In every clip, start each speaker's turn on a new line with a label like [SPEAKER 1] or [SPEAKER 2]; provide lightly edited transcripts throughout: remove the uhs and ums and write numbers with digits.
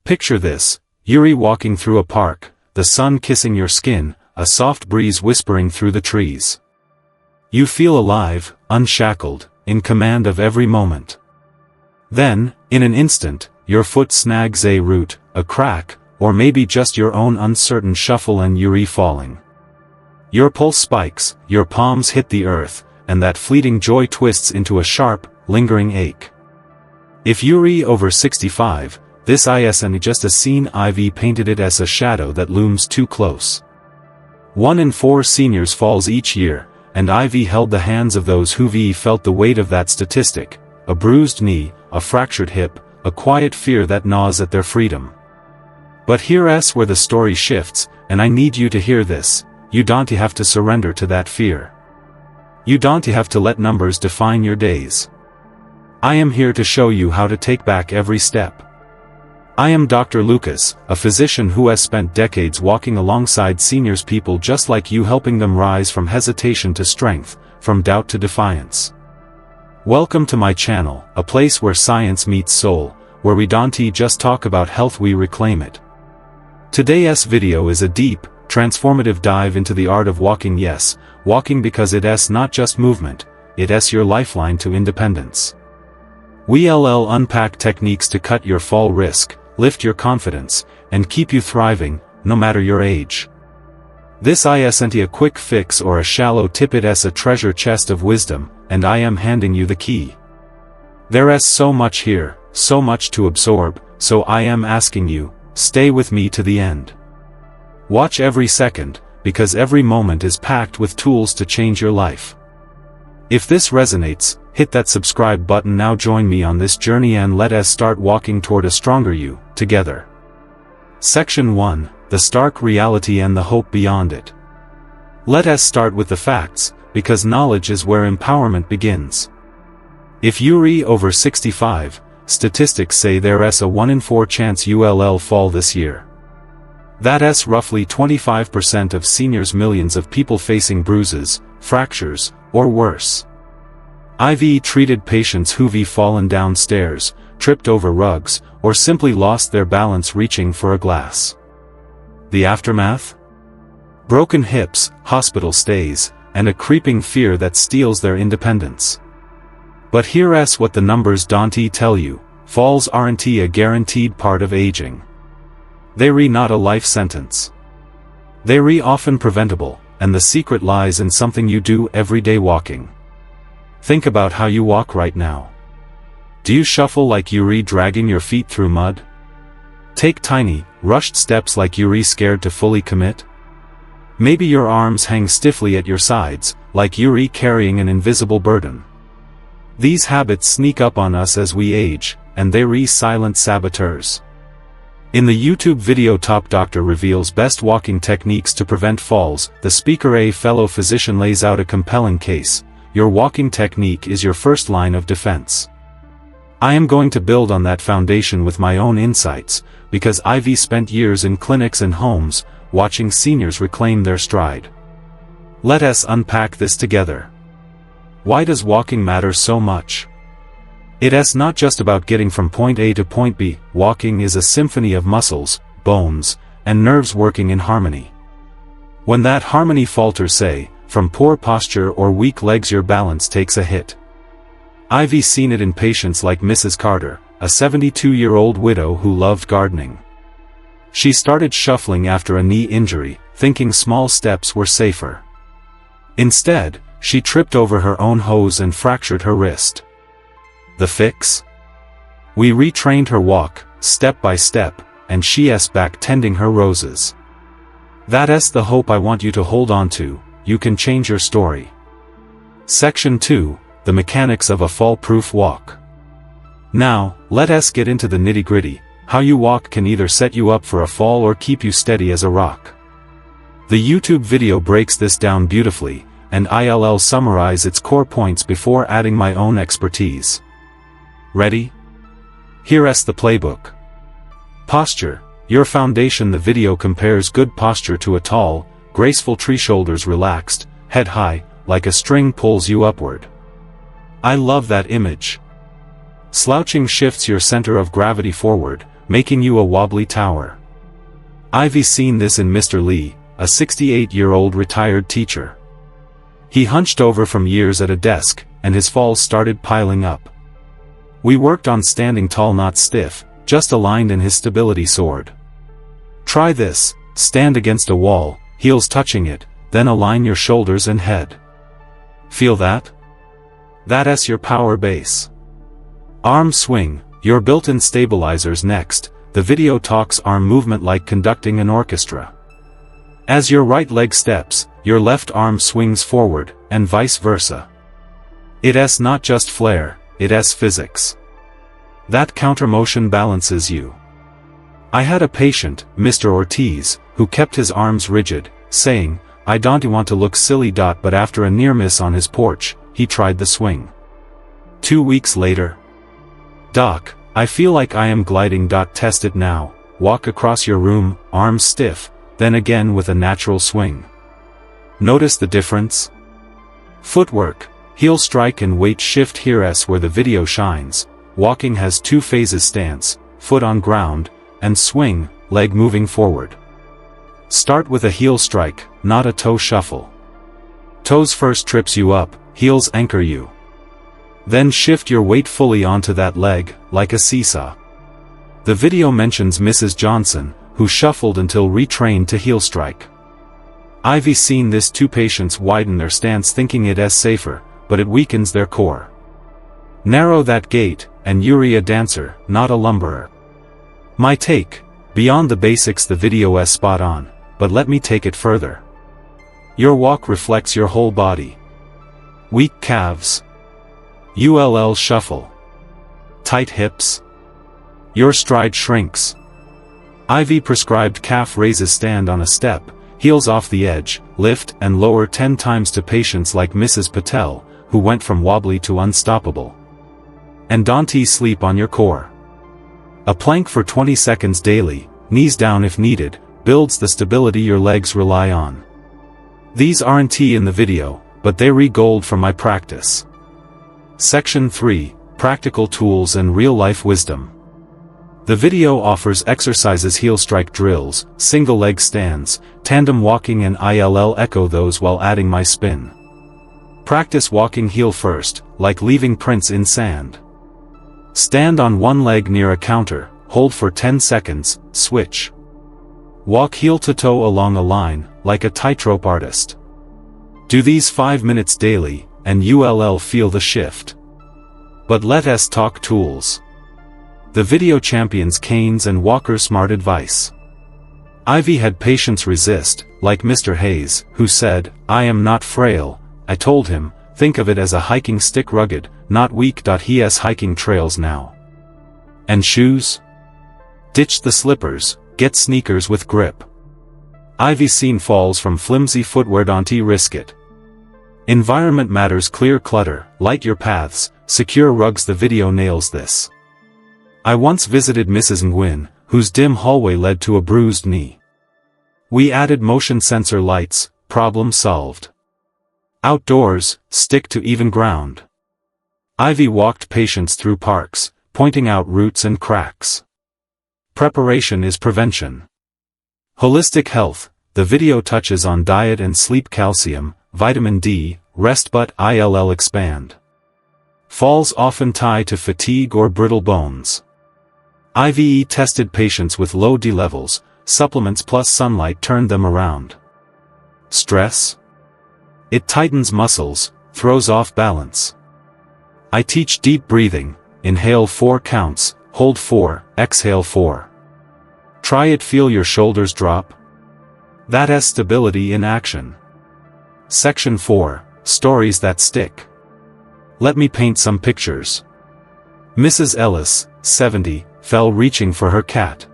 [SPEAKER 1] Picture this, Yuri walking through a park, the sun kissing your skin, a soft breeze whispering through the trees. You feel alive, unshackled, in command of every moment. Then, in an instant, your foot snags a root, a crack, or maybe just your own uncertain shuffle and Yuri falling. Your pulse spikes, your palms hit the earth, and that fleeting joy twists into a sharp, lingering ache. If Yuri over 65, this isn't just a scene. Ivy painted it as a shadow that looms too close. 1 in 4 seniors falls each year, and Ivy held the hands of those who felt the weight of that statistic, a bruised knee, a fractured hip, a quiet fear that gnaws at their freedom. But here's where the story shifts, and I need you to hear this. You don't have to surrender to that fear. You don't have to let numbers define your days. I am here to show you how to take back every step. I am Dr. Lucas, a physician who has spent decades walking alongside seniors, people just like you, helping them rise from hesitation to strength, from doubt to defiance. Welcome to my channel, a place where science meets soul, where we don't just talk about health, we reclaim it. Today's video is a deep, transformative dive into the art of walking. Yes, walking because it's not just movement, it's your lifeline to independence. We'll unpack techniques to cut your fall risk, lift your confidence, and keep you thriving, no matter your age. This isn't a quick fix or a shallow tip, it's a treasure chest of wisdom, and I am handing you the key. There's so much here, so much to absorb, so I am asking you, stay with me to the end. Watch every second, because every moment is packed with tools to change your life. If this resonates, hit that subscribe button now. Join me on this journey and let us start walking toward a stronger you, together. Section 1, the stark reality and the hope beyond it. Let us start with the facts, because knowledge is where empowerment begins. If Yuri over 65, statistics say there's a 1 in 4 chance you'll fall this year. That's roughly 25% of seniors, millions of people facing bruises, fractures, or worse. I've treated patients who've fallen down stairs, tripped over rugs, or simply lost their balance reaching for a glass. The aftermath? Broken hips, hospital stays, and a creeping fear that steals their independence. But here's what the numbers don't tell you: falls aren't a guaranteed part of aging. They're not a life sentence. They're often preventable, and the secret lies in something you do every day: walking. Think about how you walk right now. Do you shuffle like Yuri, dragging your feet through mud? Take tiny, rushed steps like Yuri, scared to fully commit? Maybe your arms hang stiffly at your sides, like Yuri, carrying an invisible burden. These habits sneak up on us as we age, and they're silent saboteurs. In the YouTube video Top Doctor reveals best walking techniques to prevent falls, the speaker, a fellow physician, lays out a compelling case. Your walking technique is your first line of defense. I am going to build on that foundation with my own insights, because I've spent years in clinics and homes, watching seniors reclaim their stride. Let us unpack this together. Why does walking matter so much? It's not just about getting from point A to point B. Walking is a symphony of muscles, bones, and nerves working in harmony. When that harmony falters, say, from poor posture or weak legs, your balance takes a hit. I've seen it in patients like Mrs. Carter, a 72-year-old widow who loved gardening. She started shuffling after a knee injury, thinking small steps were safer. Instead, she tripped over her own hose and fractured her wrist. The fix? We retrained her walk, step by step, and she's back tending her roses. That's the hope I want you to hold on to. You can change your story. Section 2, the mechanics of a fall-proof walk. Now, let us get into the nitty-gritty. How you walk can either set you up for a fall or keep you steady as a rock. The YouTube video breaks this down beautifully, and I'll summarize its core points before adding my own expertise. Ready? Here's the playbook. Posture, your foundation. The video compares good posture to a tall, graceful tree, shoulders relaxed, head high, like a string pulls you upward. I love that image. Slouching shifts your center of gravity forward, making you a wobbly tower. I've seen this in Mr. Lee, a 68-year-old retired teacher. He hunched over from years at a desk, and his falls started piling up. We worked on standing tall, not stiff, just aligned, and his stability soared. Try this: stand against a wall, heels touching it, then align your shoulders and head. Feel that? That's your power base. Arm swing, your built-in stabilizers next. The video talks arm movement like conducting an orchestra. As your right leg steps, your left arm swings forward, and vice versa. It's not just flair, it's physics. That countermotion balances you. I had a patient, Mr. Ortiz, who kept his arms rigid, saying, "I don't want to look silly." But after a near miss on his porch, he tried the swing. 2 weeks later. "Doc, I feel like I am gliding." Test it now. Walk across your room, arms stiff, then again with a natural swing. Notice the difference? Footwork, heel strike and weight shift. Here's where the video shines. Walking has 2 phases: stance, foot on ground, and swing, leg moving forward. Start with a heel strike, not a toe shuffle. Toes first trips you up, heels anchor you. Then shift your weight fully onto that leg, like a seesaw. The video mentions Mrs. Johnson, who shuffled until retrained to heel strike. I've seen this: 2 patients widen their stance thinking it's safer, but it weakens their core. Narrow that gait, and you're a dancer, not a lumberer. My take: beyond the basics, the video is spot on, but let me take it further. Your walk reflects your whole body. Weak calves. ULL shuffle. Tight hips. Your stride shrinks. IV prescribed calf raises. Stand on a step, heels off the edge, lift and lower 10 times to patients like Mrs. Patel, who went from wobbly to unstoppable. And don't sleep on your core. A plank for 20 seconds daily, knees down if needed, builds the stability your legs rely on. These aren't in the video, but they're gold from my practice. Section 3, Practical Tools and Real-Life Wisdom. The video offers exercises: heel strike drills, single leg stands, tandem walking, and ILL. Echo those while adding my spin. Practice walking heel first, like leaving prints in sand. Stand on one leg near a counter, hold for 10 seconds, switch. Walk heel to toe along a line, like a tightrope artist. Do these 5 minutes daily, and you'll feel the shift. But let's talk tools. The video champions canes and walkers. Smart advice. Ivy had patients resist, like Mr. Hayes, who said, "I am not frail." I told him, think of it as a hiking stick, rugged, not weak. He has hiking trails now. And shoes? Ditch the slippers, get sneakers with grip. I've seen falls from flimsy footwear. Don't risk it. Environment matters. Clear clutter, light your paths, secure rugs. The video nails this. I once visited Mrs. Nguyen, whose dim hallway led to a bruised knee. We added motion sensor lights, problem solved. Outdoors, stick to even ground. Ivy walked patients through parks, pointing out roots and cracks. Preparation is prevention. Holistic health. The video touches on diet and sleep, calcium, vitamin D, rest. But ILL expand. Falls often tie to fatigue or brittle bones. IVE tested patients with low D levels, supplements plus sunlight turned them around. Stress? It tightens muscles, throws off balance. I teach deep breathing: inhale 4 counts, hold 4, exhale 4. Try it. Feel your shoulders drop. That has stability in action. Section 4, Stories that stick. Let me paint some pictures. Mrs. Ellis, 70, fell reaching for her cat.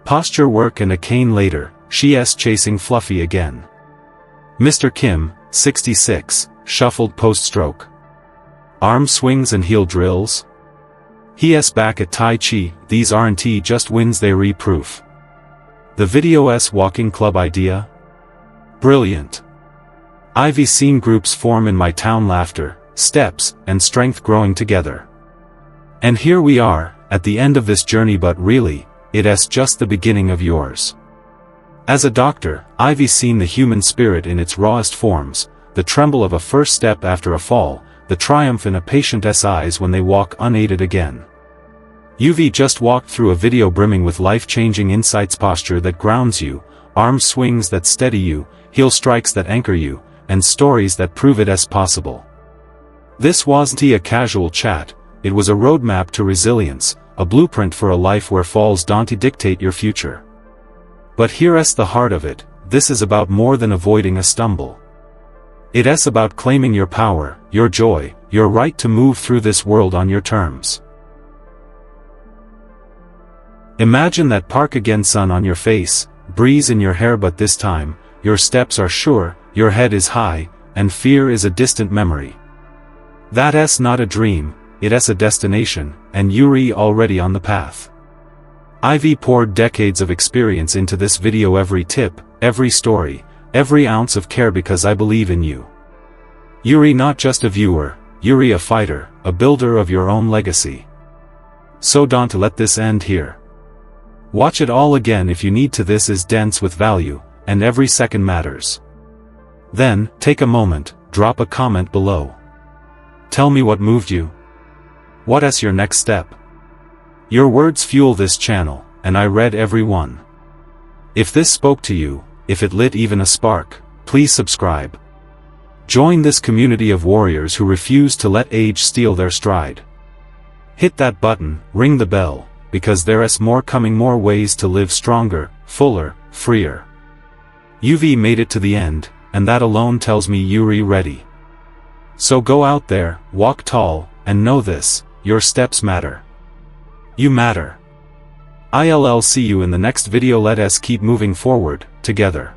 [SPEAKER 1] Posture work and a cane later, she's chasing Fluffy again. Mr. Kim, 66, shuffled post-stroke. Arm swings and heel drills. He's back at Tai Chi. These aren't just wins, they're proof. The video's walking club idea? Brilliant. I've seen groups form in my town, laughter, steps, and strength growing together. And here we are, at the end of this journey, but really, it's just the beginning of yours. As a doctor, I've seen the human spirit in its rawest forms, the tremble of a first step after a fall, the triumph in a patient's eyes when they walk unaided again. You've just walked through a video brimming with life-changing insights, posture that grounds you, arm swings that steady you, heel strikes that anchor you, and stories that prove it's possible. This wasn't a casual chat, it was a roadmap to resilience, a blueprint for a life where falls don't dictate your future. But here's the heart of it, this is about more than avoiding a stumble. It's about claiming your power, your joy, your right to move through this world on your terms. Imagine that park again, sun on your face, breeze in your hair, but this time, your steps are sure, your head is high, and fear is a distant memory. That's not a dream, it's a destination, and you're already on the path. I've poured decades of experience into this video, every tip, every story, every ounce of care, because I believe in you. You're not just a viewer, you're a fighter, a builder of your own legacy. So don't let this end here. Watch it all again if you need to. This is dense with value, and every second matters. Then, take a moment, drop a comment below. Tell me what moved you. What's your next step? Your words fuel this channel, and I read every one. If this spoke to you, if it lit even a spark, please subscribe. Join this community of warriors who refuse to let age steal their stride. Hit that button, ring the bell, because there's more coming, more ways to live stronger, fuller, freer. You've made it to the end, and that alone tells me you're ready. So go out there, walk tall, and know this, your steps matter. You matter. I'll see you in the next video. Let us keep moving forward, together.